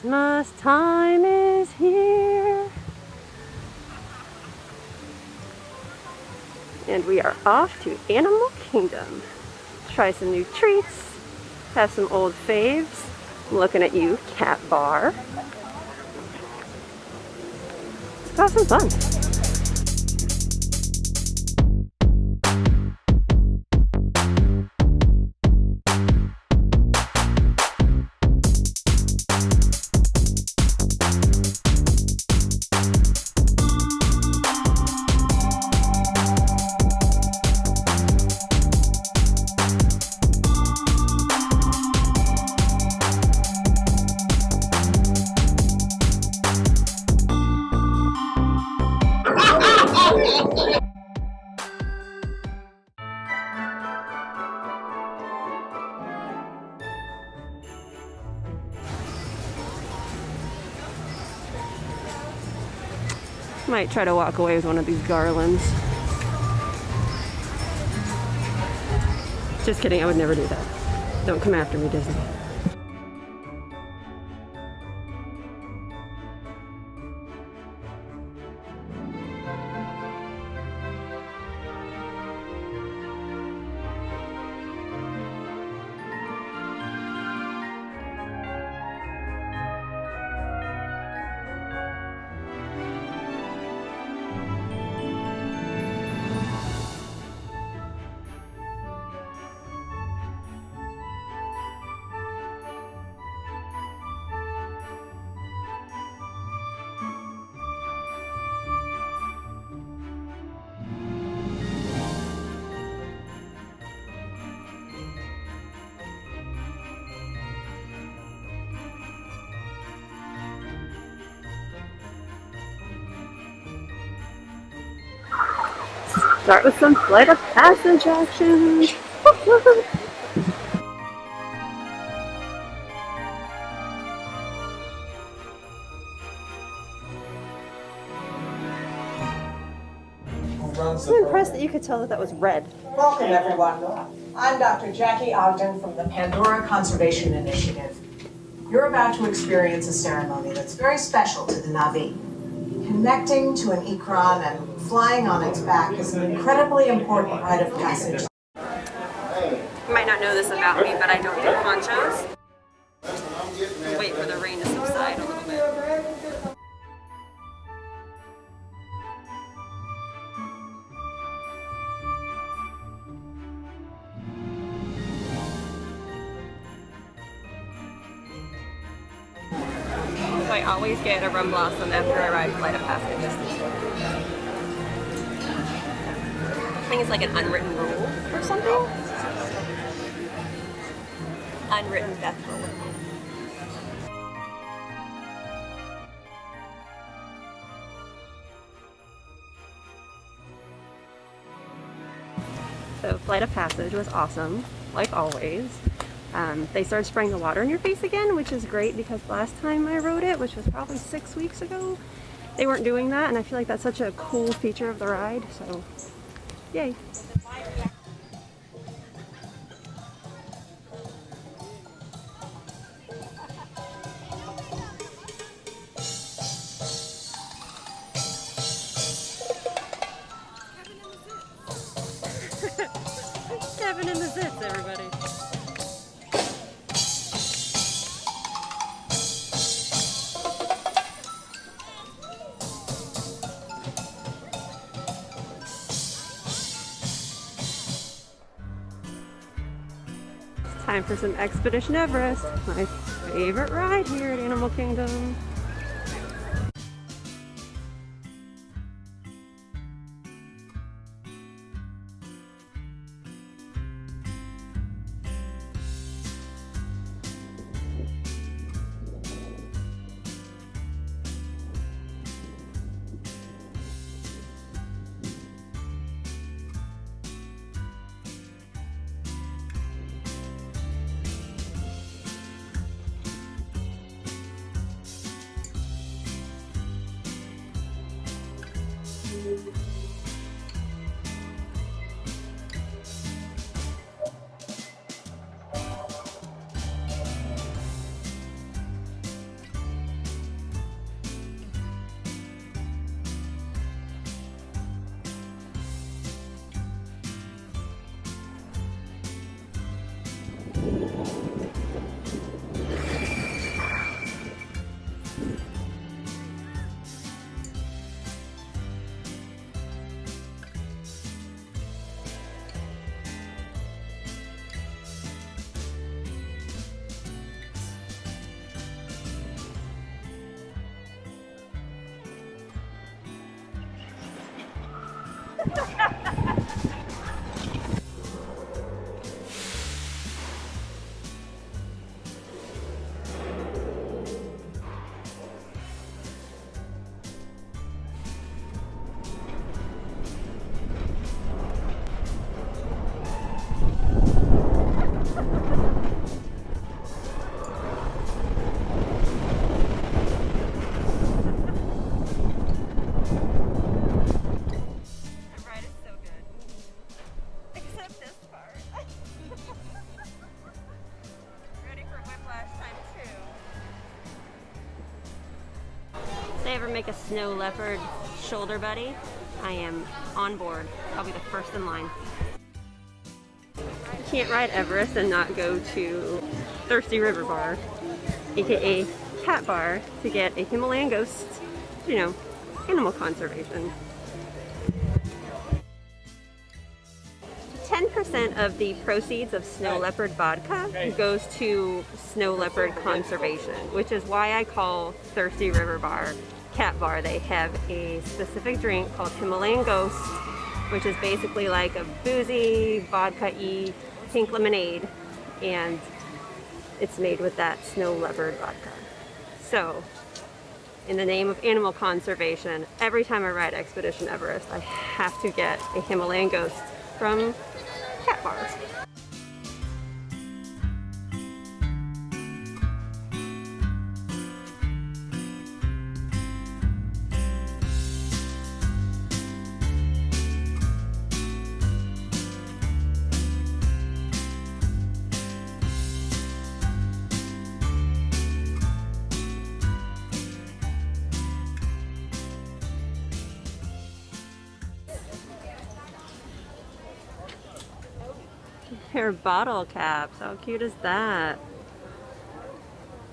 Christmas time is here. And we are off to Animal Kingdom. Try some new treats, have some old faves. I'm looking at you, Cat Bar. Let's have some fun. Might try to walk away with one of these garlands. Just kidding, I would never do that. Don't come after me, Disney. Start with some flight of passage action. I'm impressed that you could tell that that was red. Welcome, everyone. I'm Dr. Jackie Ogden from the Pandora Conservation Initiative. You're about to experience a ceremony that's very special to the Na'vi. Connecting to an ikran and flying on its back is an incredibly important rite of passage. You might not know this about me, but I don't do ponchos. Wait for the rain to subside a little bit. So I always get a rum blossom after I ride Flight of Passage. I think it's like an unwritten rule or something. Unwritten death rule. So Flight of Passage was awesome, like always. They started spraying the water in your face again, which is great because last time I rode it, which was probably 6 weeks ago, they weren't doing that, and I feel like that's such a cool feature of the ride, so yay. Kevin and the Zits, everybody. Time for some Expedition Everest, my favorite ride here at Animal Kingdom. If they ever make a snow leopard shoulder buddy, I am on board. I'll be the first in line. You can't ride Everest and not go to Thirsty River Bar, aka Cat Bar, to get a Himalayan ghost, you know, animal conservation. 10% of the proceeds of Snow Leopard Vodka goes to Snow Leopard Conservation, which is why I call Thirsty River Bar Cat Bar. They have a specific drink called Himalayan Ghost, which is basically like a boozy, vodka-y pink lemonade, and it's made with that Snow Leopard vodka. So, in the name of animal conservation, every time I ride Expedition Everest, I have to get a Himalayan Ghost from Cat Bar. Pair of bottle caps. How cute is that?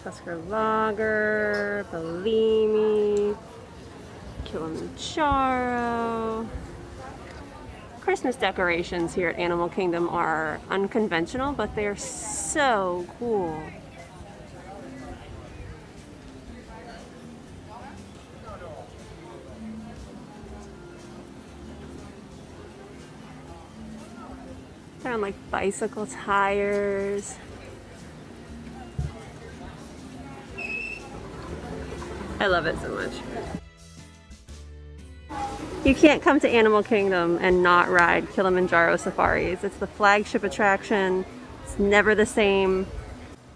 Tusker Lager, Bellini, Kilimanjaro. Christmas decorations here at Animal Kingdom are unconventional, but they are so cool. They're on like bicycle tires. I love it so much. You can't come to Animal Kingdom and not ride Kilimanjaro safaris. It's the flagship attraction. It's never the same.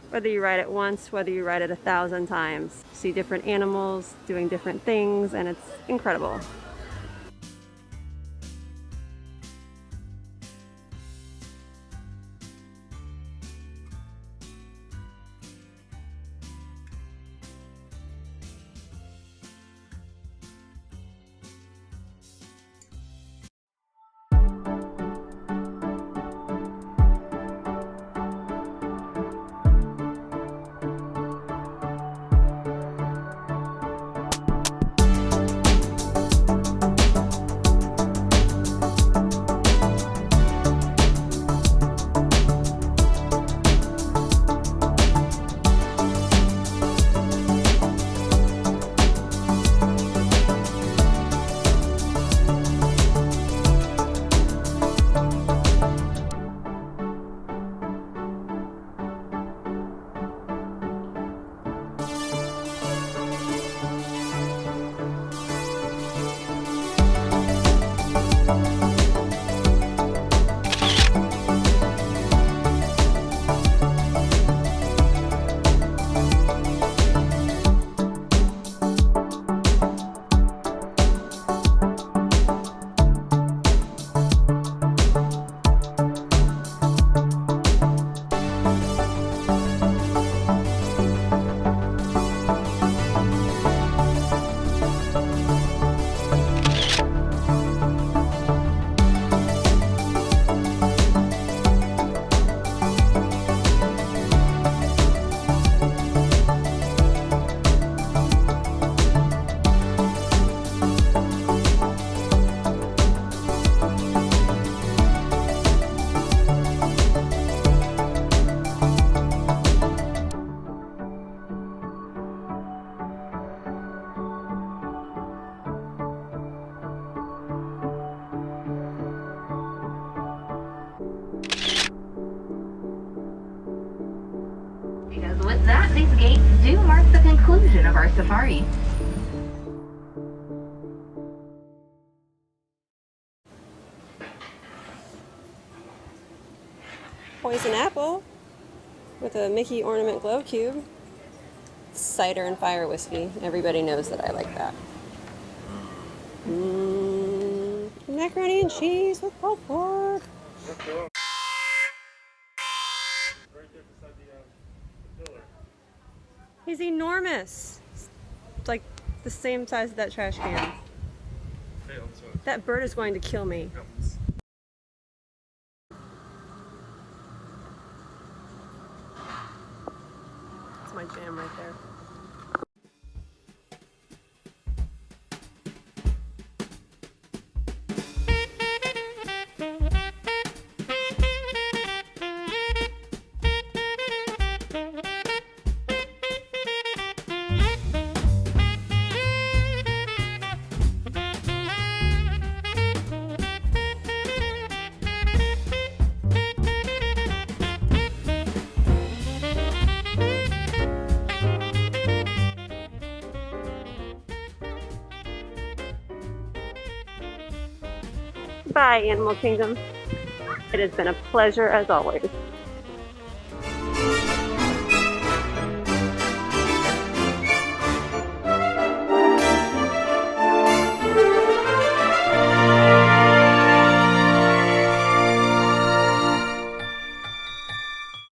Whether you ride it once, whether you ride it 1,000 times. You see different animals doing different things, and it's incredible. mark the conclusion of our safari. Poison apple with a Mickey ornament glow cube. Cider and fire whiskey. Everybody knows that I like that. Macaroni and cheese with pulled pork. He's enormous. It's like the same size as that trash can. That bird is going to kill me. That's my jam right there. Bye, Animal Kingdom. It has been a pleasure as always.